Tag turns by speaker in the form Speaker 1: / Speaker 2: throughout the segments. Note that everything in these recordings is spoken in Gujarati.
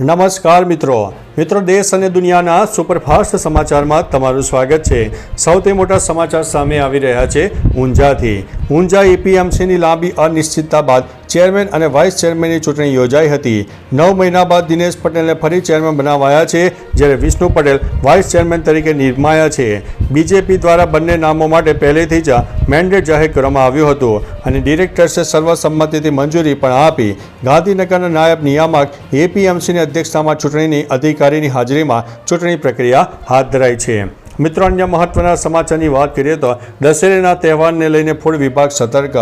Speaker 1: નમસ્કાર મિત્રો દેશ અને દુનિયાના સુપરફાસ્ટ સમાચારમાં તમારું સ્વાગત છે। સૌથી મોટા સમાચાર સામે આવી રહ્યા છે ઊંઝાથી। ઊંઝા એપીએમસીની લાંબી અનિશ્ચિતતા બાદ ચેરમેન અને વાઇસ ચેરમેનની ચૂંટણી યોજાઈ હતી। 9 મહિના બાદ દિનેશ પટેલને ફરી ચેરમેન બનાવાયા છે, જ્યારે વિષ્ણુ પટેલ વાઇસ ચેરમેન તરીકે નિમાયા છે। બીજેપી દ્વારા બંને નામો માટે પહેલેથી જ મેન્ડેટ જાહેર કરવામાં આવ્યું હતું અને ડિરેક્ટર્સે સર્વસંમતિથી મંજૂરી પણ આપી। ગાંધીનગરના નાયબ નિયામક એપીએમસીની અધ્યક્ષતામાં ચૂંટણીની અધિકારીની હાજરીમાં ચૂંટણી પ્રક્રિયા હાથ ધરાઈ છે। મિત્રો, અન્ય મહત્વના સમાચારની વાત કરીએ તો દશેરાના તહેવારને લઈને ફૂડ વિભાગ સતર્ક।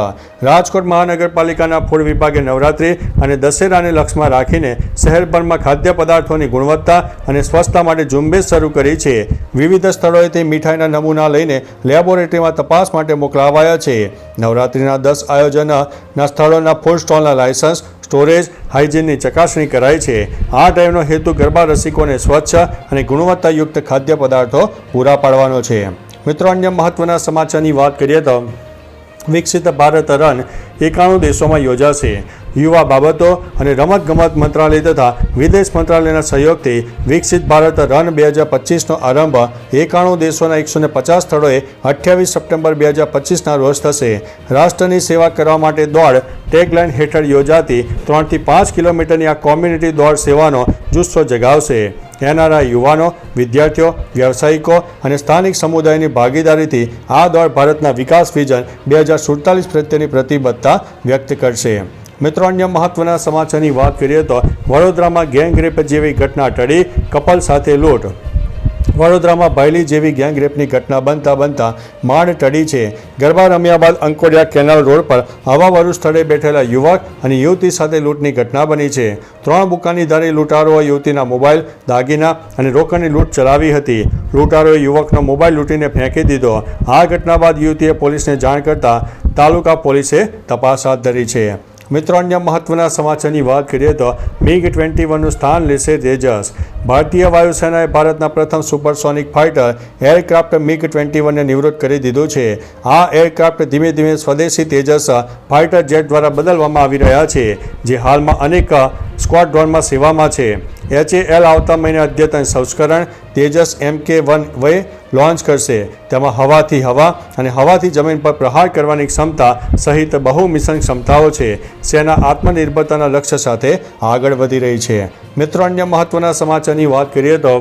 Speaker 1: રાજકોટ મહાનગરપાલિકાના ફૂડ વિભાગે નવરાત્રિ અને દશેરાને લક્ષમાં રાખીને શહેરભરમાં ખાદ્ય પદાર્થોની ગુણવત્તા અને સ્વચ્છતા માટે ઝુંબેશ શરૂ કરી છે। વિવિધ સ્થળોએથી મીઠાઈના નમૂના લઈને લેબોરેટરીમાં તપાસ માટે મોકલાવાયા છે। નવરાત્રિના 10 આયોજનના સ્થળોના ફૂડ સ્ટોલના લાયસન્સ, સ્ટોરેજ, હાઇજીનની ચકાસણી કરાઈ છે। આ ડ્રાઈવનો હેતુ ગરબા રસિકોને સ્વચ્છ અને ગુણવત્તાયુક્ત ખાદ્ય પદાર્થો પૂરા પાડવાનો છે। મિત્રો, અન્ય મહત્વના સમાચારની વાત કરીએ તો વિકસિત ભારત રન 91 દેશોમાં યોજાશે। યુવા બાબતો અને રમતગમત મંત્રાલય તથા વિદેશ મંત્રાલયના સહયોગથી વિકસિત ભારત રન 2025નો આરંભ 91 દેશોના 150 સ્થળોએ 28 સપ્ટેમ્બર 2025ના રોજ થશે। રાષ્ટ્રની સેવા કરવા માટે દોડ ટેગલાઇન હેઠળ યોજાતી 3 થી 5 કિલોમીટરની આ કોમ્યુનિટી દોડ સેવાનો જુસ્સો જગાવશે। એનઆરઆઈ યુવાનો, વિદ્યાર્થીઓ, વ્યવસાયિકો અને સ્થાનિક સમુદાયની ભાગીદારીથી આ દોડ ભારતના વિકાસ વિઝન 2047 પ્રત્યેની પ્રતિબદ્ધતા વ્યક્ત કરશે। મિત્રો, અન્ય મહત્વના સમાચારની વાત કરીએ તો વડોદરામાં ગેંગરેપ જેવી ઘટના ટળી, કપલ સાથે લૂંટ। વડોદરામાં ભાયલી જેવી ગેંગરેપની ઘટના બનતા માંડ ટળી છે। ગરબા રમ્યા બાદ અંકોડિયા કેનાલ રોડ પર હવાવાળું સ્થળે બેઠેલા યુવક અને યુવતી સાથે લૂંટની ઘટના બની છે। 3 બુકાનીધારી લૂંટારોએ યુવતીના મોબાઈલ, દાગીના અને રોકડની લૂંટ ચલાવી હતી। લૂંટારોએ યુવકનો મોબાઈલ લૂંટીને ફેંકી દીધો। આ ઘટના બાદ યુવતીએ પોલીસને જાણ કરતા તાલુકા પોલીસે તપાસ હાથ ધરી છે। મિત્રો, અન્ય મહત્વના સમાચારની વાત કરીએ તો MiG-21નું સ્થાન લેશે તેજસ। ભારતીય વાયુસેનાએ ભારતના પ્રથમ સુપરસોનિક ફાઇટર એરક્રાફ્ટ MiG-21ને નિવૃત્ત કરી દીધું છે। આ એરક્રાફ્ટ ધીમે ધીમે સ્વદેશી તેજસ ફાઇટર જેટ દ્વારા બદલવામાં આવી રહ્યા છે, જે હાલમાં અનેક સ્ક્વોડ્રોનમાં સેવામાં છે। HAL આવતા મહિને અદ્યતન સંસ્કરણ તેજસ MK-1 લોન્ચ કરશે। તેમાં હવાથી હવા અને હવાથી જમીન પર પ્રહાર કરવાની ક્ષમતા સહિત બહુ મિશન ક્ષમતાઓ છે। સેના આત્મનિર્ભરતાના લક્ષ્ય સાથે આગળ વધી રહી છે। મિત્રો, અન્ય મહત્વના સમાચારની વાત કરીએ તો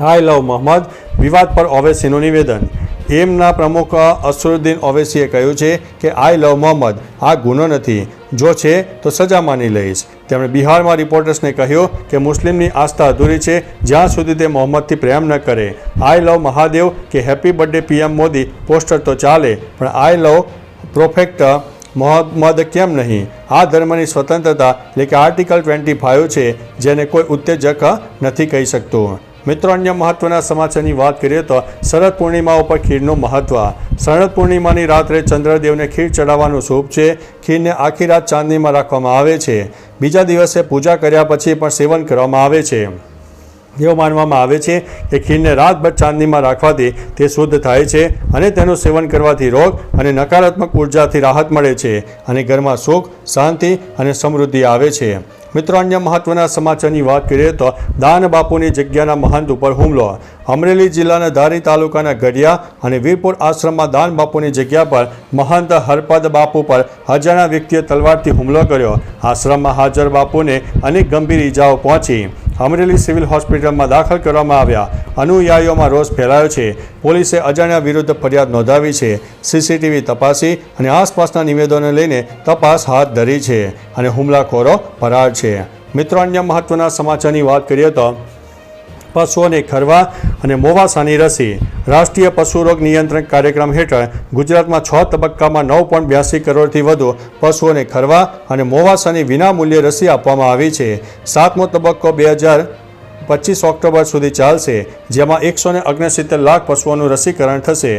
Speaker 1: આઈ લવ મોહમ્મદ વિવાદ પર ઓવૈસીનું નિવેદન। એમના પ્રમુખ અસરુદ્દીન ઓવૈસીએ કહ્યું છે કે આઈ લવ મોહમ્મદ આ ગુનો નથી, જો છે તો સજા માની લઈશ। તેમણે બિહારમાં રિપોર્ટર્સને કહ્યું કે મુસ્લિમની આસ્થા અધૂરી છે જ્યાં સુધી તે મોહમ્મદથી પ્રેમ ન કરે। આઈ લવ મહાદેવ કે happy birthday PM Modi poster તો ચાલે, પણ આઈ લવ પ્રોફેક્ટ મોહમ્મદ કેમ નહીં? આ ધર્મની સ્વતંત્રતા એટલે કે આર્ટિકલ 25 છે, જેને કોઈ ઉત્તેજક નથી કહી શકતું। મિત્રો, અન્ય મહત્વના સમાચારની વાત કરીએ તો શરદ પૂર્ણિમા ઉપર ખીરનું મહત્વ। શરદ પૂર્ણિમાની રાત્રે ચંદ્રદેવને ખીર ચડાવવાનું શુભ છે। ખીરને આખી રાત ચાંદનીમાં રાખવામાં આવે છે। બીજા દિવસે પૂજા કર્યા પછી પણ સેવન કરવામાં આવે છે। એવું માનવામાં આવે છે કે ખીરને રાતભર ચાંદનીમાં રાખવાથી તે શુદ્ધ થાય છે અને તેનું સેવન કરવાથી રોગ અને નકારાત્મક ઉર્જાથી રાહત મળે છે અને ઘરમાં સુખ, શાંતિ અને સમૃદ્ધિ આવે છે। મિત્રો, અન્ય મહત્વના સમાચારની વાત કરીએ તો દાન બાપુની જગ્યાના મહંત ઉપર હુમલો। અમરેલી જિલ્લાના ધારી તાલુકાના ગઢિયા અને વીરપુર આશ્રમમાં દાન બાપુની જગ્યા પર મહંત હરપદ બાપુ પર અજાણ્યા વ્યક્તિએ તલવારથી હુમલો કર્યો। આશ્રમમાં હાજર બાપુને અનેક ગંભીર ઈજાઓ પહોંચી। અમરેલી સિવિલ હોસ્પિટલમાં દાખલ કરવામાં આવ્યા। અનુયાયીઓમાં રોષ ફેલાયો છે। પોલીસે અજાણ્યા વિરુદ્ધ ફરિયાદ નોંધાવી છે। CCTV તપાસી અને આસપાસના નિવેદનોને લઈને તપાસ હાથ ધરી છે અને હુમલાખોરો ફરાર છે। મિત્રો, અન્ય મહત્વના સમાચારની વાત કરીએ તો પશુઓને ખરવા અને મોવાસાની રસી। રાષ્ટ્રીય પશુ રોગ નિયંત્રણ કાર્યક્રમ હેઠળ ગુજરાતમાં 6 તબક્કામાં 9.82 કરોડથી વધુ પશુઓને ખરવા અને મોવાસાની વિનામૂલ્યે રસી આપવામાં આવી છે। 7મો તબક્કો 2025 ઓક્ટોબર સુધી ચાલશે, જેમાં 169 લાખ પશુઓનું રસીકરણ થશે।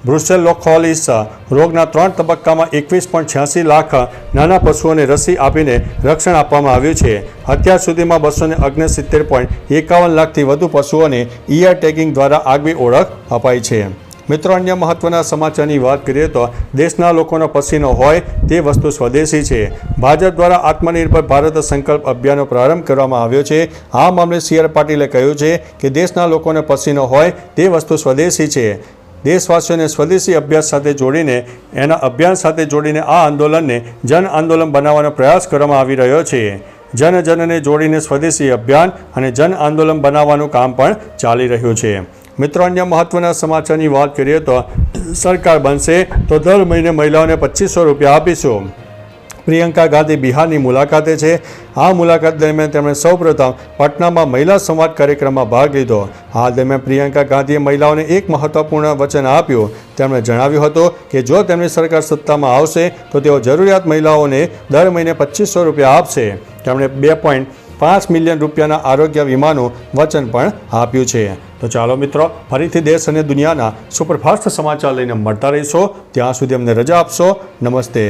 Speaker 1: બ્રુસેલોકોલિસ રોગના 3 તબક્કામાં 21.86 લાખ નાના પશુઓને રસી આપીને રક્ષણ આપવામાં આવ્યું છે। અત્યાર સુધીમાં 269.51 લાખથી વધુ પશુઓને ER ટેગિંગ દ્વારા આગવી ઓળખ અપાઈ છે। મિત્રો, અન્ય મહત્વના સમાચારની વાત કરીએ તો દેશના લોકોનો પસીનો હોય તે વસ્તુ સ્વદેશી છે. ભાજપ દ્વારા આત્મનિર્ભર ભારત સંકલ્પ અભિયાનનો પ્રારંભ કરવામાં આવ્યો છે. આ મામલે CR પાટીલે કહ્યું છે કે દેશના લોકોને પસીનો હોય તે વસ્તુ સ્વદેશી છે. દેશવાસીઓને સ્વદેશી અભ્યાસ સાથે જોડીને અભિયાન સાથે જોડીને આ આંદોલનને જન આંદોલન બનાવવાનો પ્રયાસ કરવામાં આવી રહ્યો છે. જનને જોડીને સ્વદેશી અભિયાન અને જન આંદોલન બનાવવાનું કામ પણ ચાલી રહ્યું છે. મિત્રો, અન્ય મહત્વના સમાચારની વાત કરીએ તો સરકાર બનશે તો દર મહિને મહિલાઓને 2500 રૂપિયા આપીશું. પ્રિયંકા ગાંધી બિહારની મુલાકાતે છે. આ મુલાકાત દરમિયાન તેમણે સૌપ્રથમ પટનામાં મહિલા સંવાદ કાર્યક્રમમાં ભાગ લીધો. આ દરમિયાન પ્રિયંકા ગાંધીએ મહિલાઓને એક મહત્વપૂર્ણ વચન આપ્યું. તેમણે જણાવ્યું હતું કે જો તેમની સરકાર સત્તામાં આવશે તો તેઓ જરૂરિયાત મહિલાઓને દર મહિને 2500 રૂપિયા આપશે. તેમણે 2.5 મિલિયન રૂપિયાના આરોગ્ય વીમાનું વચન પણ આપ્યું છે. તો ચાલો મિત્રો, ફરીથી દેશ અને દુનિયાના સુપરફાસ્ટ સમાચાર લઈને મળતા રહીશો. ત્યાં સુધી અમને રજા આપશો. નમસ્તે.